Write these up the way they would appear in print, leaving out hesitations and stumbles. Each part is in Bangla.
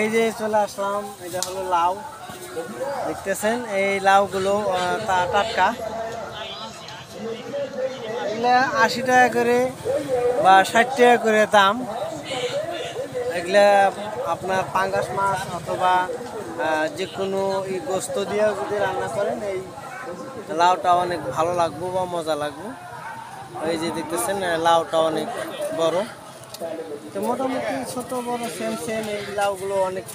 এই যে চলে আসলাম, এটা হলো লাউ। দেখতেছেন এই লাউগুলো টাটকা। এগুলা 80 টাকা করে বা 60 টাকা করে দাম। এগুলা আপনার পাঙ্গাস মাছ অথবা যে কোনো গোস্ত দিয়েও যদি রান্না করেন এই লাউটা অনেক ভালো লাগবে বা মজা লাগবে। এই যে দেখতেছেন লাউটা অনেক বড়, তো মোটামুটি ছোট বড় সেম সেম এই লাউগুলো অনেক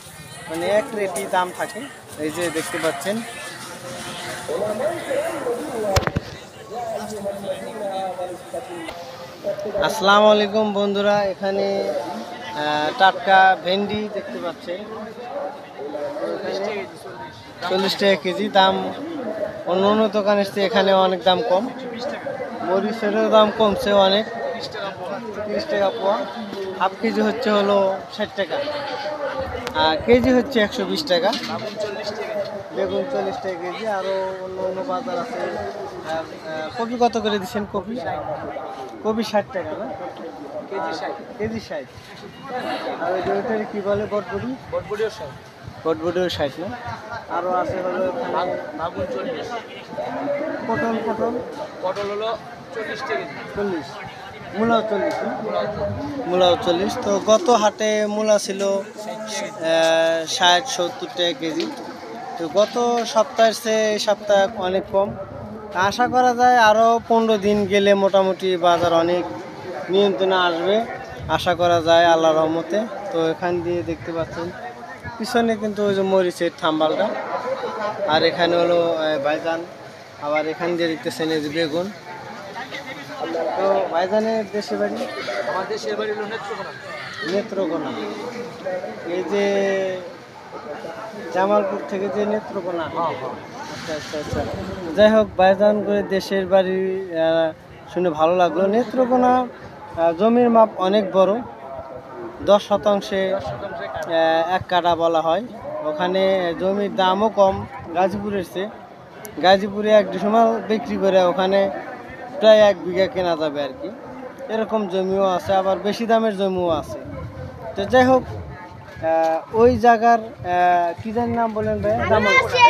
মানে এক রেটই দাম থাকে। এই যে দেখতে পাচ্ছেন। আসসালামু আলাইকুম বন্ধুরা, এখানে টাটকা ভেন্ডি দেখতে পাচ্ছেন 40 টাকা কেজি দাম। অন্য অন্য দোকানের চেয়ে এখানে অনেক দাম কম। মরিচেরও দাম কমছে অনেক, 30 টাকা পোয়া। হাফ কেজি হচ্ছে হলো 60 টাকা, কেজি হচ্ছে 120 টাকা। বেগুন 40 টাকা কেজি। আরও অন্য অন্য বাজার আছে। কপি কত করে দিচ্ছেন? কপি 60 টাকা না? কেজি 60। আর ওই ওইটার কী বলে? বটবডি? বটবডিও 60 না? আরও আছে হলো পটল হলো 40 টাকা। 40, মূলাও 40 না? মূলাও 40। তো গত হাটে মূলা ছিল 60-70 টাকা কেজি। তো গত সপ্তাহের চেয়ে এই সপ্তাহে অনেক কম। আশা করা যায় আরও 15 দিন গেলে মোটামুটি বাজার অনেক নিয়ন্ত্রণে আসবে আশা করা যায় আল্লাহর রহমতে। তো এখান দিয়ে দেখতে পাচ্ছেন পিছনে কিন্তু ওই যে মরিচের থাম্বালটা, আর এখানে হলো ভাইজান। আবার এখান দিয়ে দেখতেছেন এই যে বেগুন। তো ভাইজানের দেশের বাড়ি? আমার দেশের বাড়ি হলো নেত্রকোনা। এই যে জামালপুর থেকে যে নেত্রকোনা। আচ্ছা আচ্ছা আচ্ছা, যাই হোক ভাইজান করে দেশের বাড়ি শুনে ভালো লাগলো। নেত্রকোনা জমির মাপ অনেক বড়, 10 শতাংশে 1 কাঠা বলা হয়। ওখানে জমির দামও কম গাজীপুরের চেয়ে। গাজীপুরে 1 ডিসিমাল বিক্রি করে ওখানে প্রায় 1 বিঘা কেনা যাবে আর কি। এরকম জমিও আছে, আবার বেশি দামের জমিও আছে। তো যাই হোক ওই জায়গার কী জানি নাম বলেন ভাই?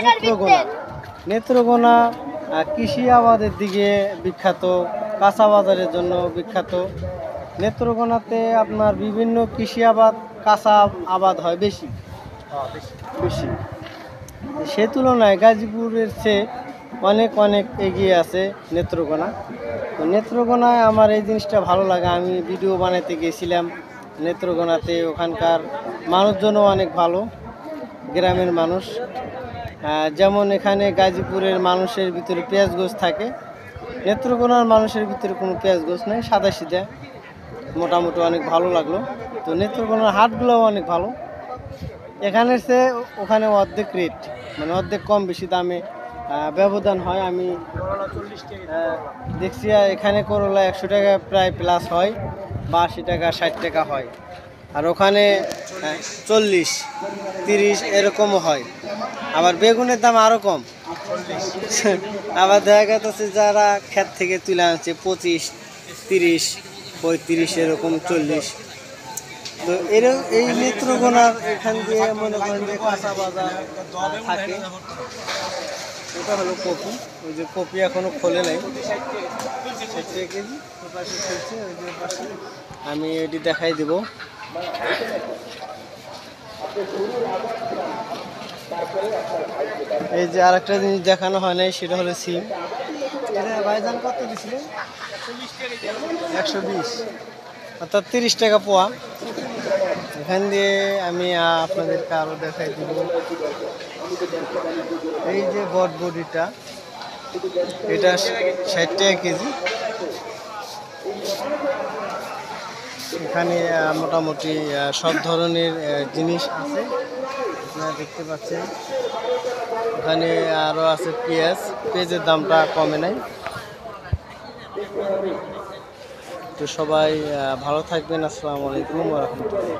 নেত্রকোনা। নেত্রকোনা কৃষি আবাদের দিকে বিখ্যাত, কাঁচা বাজারের জন্য বিখ্যাত। নেত্রকোনাতে আপনার বিভিন্ন কৃষি আবাদ, কাঁচা আবাদ হয় বেশি। সে তুলনায় গাজীপুরের চেয়ে অনেক অনেক এগিয়ে আছে নেত্রকোনা। তো নেত্রকোনায় আমার এই জিনিসটা ভালো লাগে। আমি ভিডিও বানাতে গিয়েছিলাম নেত্রকোনাতে, ওখানকার মানুষজনও অনেক ভালো, গ্রামের মানুষ। যেমন এখানে গাজীপুরের মানুষের ভিতরে পেঁয়াজ গোছ থাকে, নেত্রকোনার মানুষের ভিতরে কোনো পেঁয়াজ গোছ নেই, সাদা সিধা। মোটামুটি অনেক ভালো লাগলো। তো নেত্রকোনার হাটগুলোও অনেক ভালো। এখানের চেয়ে ওখানে অর্ধেক রেট, মানে অর্ধেক কম বেশি দামে ব্যবধান হয়। আমি দেখছি এখানে করলা 100 টাকা প্রায় প্লাস হয়, বা 80 টাকা 60 টাকা হয়। আর ওখানে 40-30 এরকমও হয়। আবার বেগুনের দাম আরও কম। আবার দেখা গেছে যারা ক্ষেত থেকে তুলে আনছে 25-30, 35 এরকম 40। তো এই নেত্রকোনার এখান দিয়ে মনে করেন যে কাঁচা বাজার থাকে। এটা হলো কপি। ওই যে কপি এখনো খোলে নাই, 60 টাকা কেজি। ওপাশে চলছে, ওই যে পাশে আমি এটি দেখাই দেব। এই যে আরেকটা জিনিস দেখানো হয় নাই, সেটা হলো সিম। এটা ভাইজান কত দিছিলেন? 120, অর্থাৎ 30 টাকা পোয়া। এখান দিয়ে আমি আপনাদেরকে আরও দেখাই দিব। এই যে বটবডিটা, এটা 60 টাকা কেজি। এখানে মোটামুটি সব ধরনের জিনিস আছে, আপনারা দেখতে পাচ্ছেন। ওখানে আরও আছে পেঁয়াজের দামটা কমে নাই। তো সবাই ভালো থাকবেন। আসসালামু আলাইকুম ওয়া রাহমাতুল্লাহ।